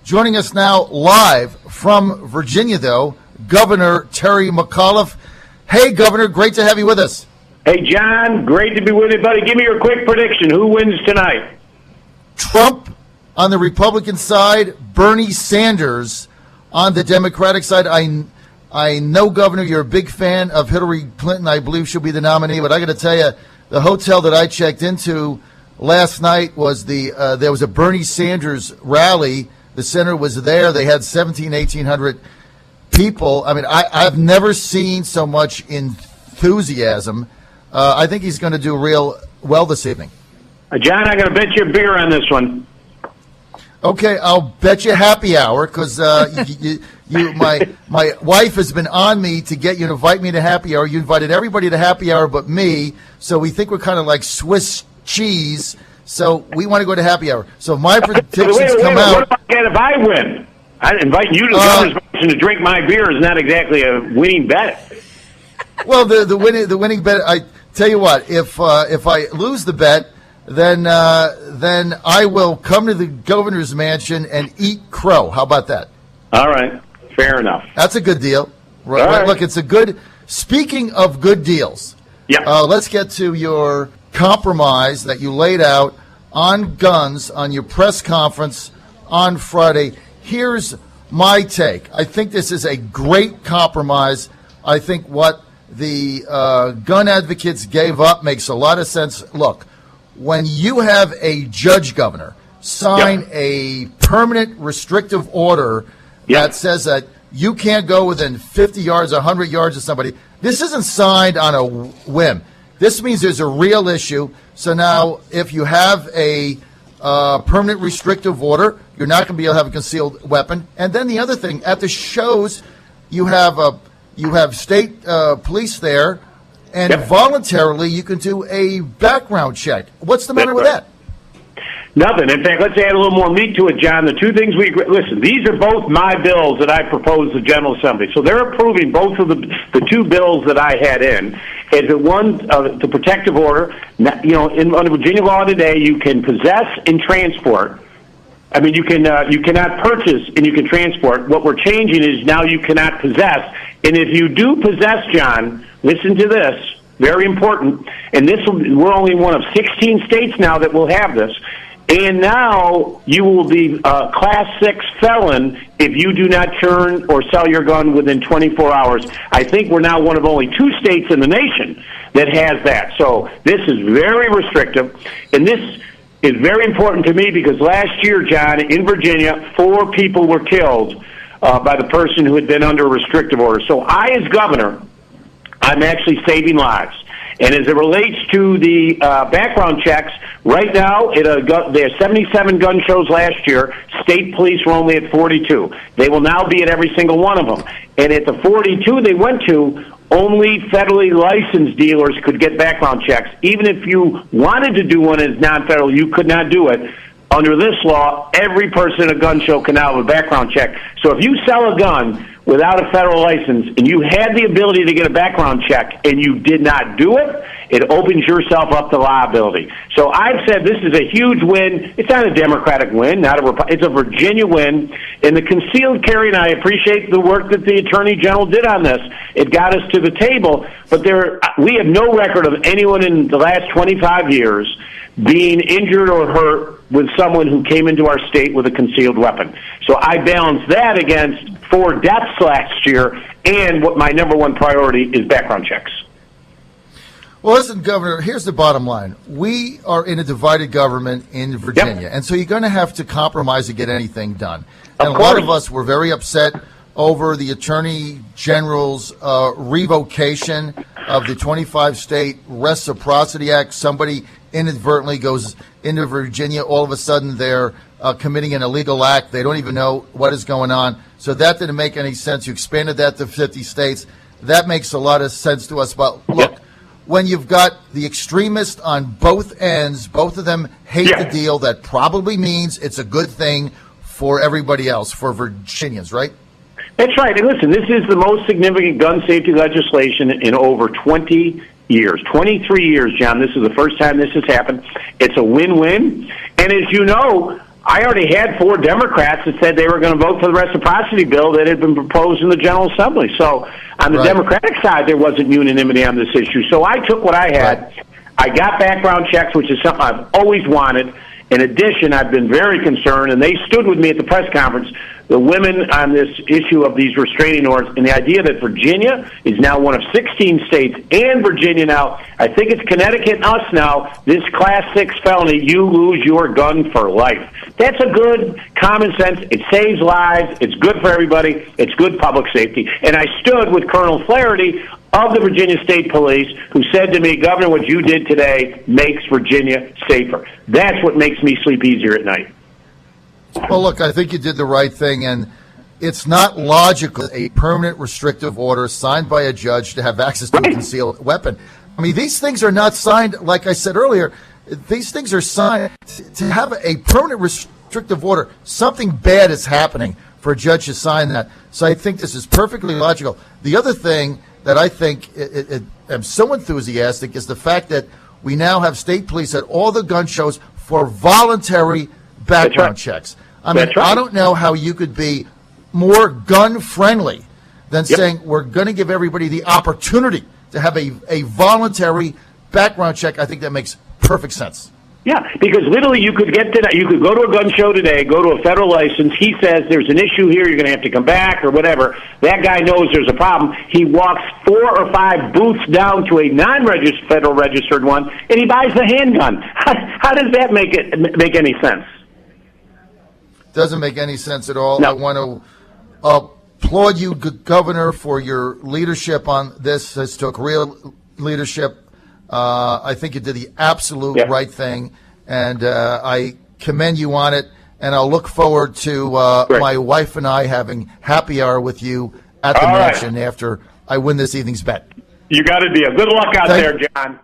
Joining us now live from Virginia, though, Governor Terry Mcaulliffe. Hey, Governor, great to have you with us. Hey, John, great to be with you, buddy. Give me your quick prediction. Who wins tonight? Trump on the Republican side, Bernie Sanders on the Democratic side. I know, Governor, you're a big fan of Hillary Clinton. I believe she'll be the nominee, but I got to tell you, the hotel that I checked into last night was there was a Bernie Sanders rally. The center was there. They had 1,800 people. I mean, I've never seen so much enthusiasm. I think he's going to do real well this evening. John, I'm going to bet you a beer on this one. Okay, I'll bet you happy hour because my wife has been on me to get you to invite me to happy hour. You invited everybody to happy hour but me, so we think we're kind of like Swiss cheese. So we want to go to happy hour. So if my predictions come out. What about if I win? I invite you to the governor's mansion to drink my beer is not exactly a winning bet. Well, the winning bet. I tell you what, if I lose the bet, then I will come to the governor's mansion and eat crow. How about that? All right, fair enough. That's a good deal. Right. Look, it's a good. Speaking of good deals, let's get to your compromise that you laid out on guns on your press conference on Friday. Here's my take. I think this is a great compromise. I think what the gun advocates gave up makes a lot of sense. Look, when you have a judge governor sign a permanent restrictive order that says that you can't go within 50 yards, 100 yards of somebody, this isn't signed on a whim. This means there's a real issue. So now if you have a permanent restrictive order, you're not going to be able to have a concealed weapon. And then the other thing, at the shows, you have state police there, and voluntarily you can do a background check. What's the matter with that? Nothing. In fact, let's add a little more meat to it, John. The two things we agree. Listen, these are both my bills that I proposed to the General Assembly. So they're approving both of the two bills that I had in. Is that one, the protective order? Under Virginia law today, you can possess and transport. I mean, you cannot purchase and you can transport. What we're changing is now you cannot possess. And if you do possess, John, listen to this, very important. And we're only one of 16 states now that will have this. And now you will be a Class 6 felon if you do not turn or sell your gun within 24 hours. I think we're now one of only 2 states in the nation that has that. So this is very restrictive. And this is very important to me because last year, John, in Virginia, 4 people were killed by the person who had been under a restrictive order. So I, as governor, I'm actually saving lives. And as it relates to the background checks, right now there are 77 gun shows last year. State police were only at 42. They will now be at every single one of them. And at the 42 they went to, only federally licensed dealers could get background checks. Even if you wanted to do one as non-federal, you could not do it. Under this law, every person at a gun show can now have a background check. So if you sell a gun without a federal license and you had the ability to get a background check and you did not do it, it opens yourself up to liability. So I've said this is a huge win. It's not a Democratic win, it's a Virginia win. And the concealed carry, and I appreciate the work that the Attorney General did on this. It got us to the table, but we have no record of anyone in the last 25 years being injured or hurt with someone who came into our state with a concealed weapon. So I balance that against 4 deaths last year, and what my number one priority is background checks. Well, listen, Governor, here's the bottom line. We are in a divided government in Virginia, and so you're going to have to compromise to get anything done. And a lot of us were very upset over the Attorney General's revocation of the 25-state Reciprocity Act. Somebody inadvertently goes into Virginia, all of a sudden they're committing an illegal act. They don't even know what is going on. So that didn't make any sense. You expanded that to 50 states. That makes a lot of sense to us. But look, when you've got the extremists on both ends, both of them hate the deal, that probably means it's a good thing for everybody else, for Virginians, right? That's right. And listen, this is the most significant gun safety legislation in over 20 years, 23 years, John. This is the first time this has happened. It's a win-win. And as you know, I already had 4 Democrats that said they were going to vote for the reciprocity bill that had been proposed in the General Assembly. So on the Democratic side, there wasn't unanimity on this issue. So I took what I had. Right. I got background checks, which is something I've always wanted. In addition, I've been very concerned, and they stood with me at the press conference, the women on this issue of these restraining orders, and the idea that Virginia is now one of 16 states, and Virginia now, I think it's Connecticut and us now, this Class 6 felony, you lose your gun for life. That's a good common sense. It saves lives. It's good for everybody. It's good public safety. And I stood with Colonel Flaherty of the Virginia State Police, who said to me, Governor, what you did today makes Virginia safer. That's what makes me sleep easier at night. Well, look, I think you did the right thing, and it's not logical, a permanent restrictive order signed by a judge to have access to a concealed weapon. I mean, these things are not signed, like I said earlier, these things are signed to have a permanent restrictive order. Something bad is happening for a judge to sign that. So I think this is perfectly logical. The other thing that I think I'm so enthusiastic is the fact that we now have state police at all the gun shows for voluntary background checks. I mean, I don't know how you could be more gun-friendly than saying we're going to give everybody the opportunity to have a voluntary background check. I think that makes perfect sense. Yeah, because literally you could get to that. You could go to a gun show today, go to a federal license. He says there's an issue here. You're going to have to come back or whatever. That guy knows there's a problem. He walks 4 or 5 booths down to a non-registered, federal registered one, and he buys the handgun. How does that make any sense? Doesn't make any sense at all. No. I want to applaud you, Governor, for your leadership on this. This took real leadership. I think you did the absolute right thing, and I commend you on it. And I'll look forward to my wife and I having happy hour with you at the mansion after I win this evening's bet. You got a deal. Good luck out there, John.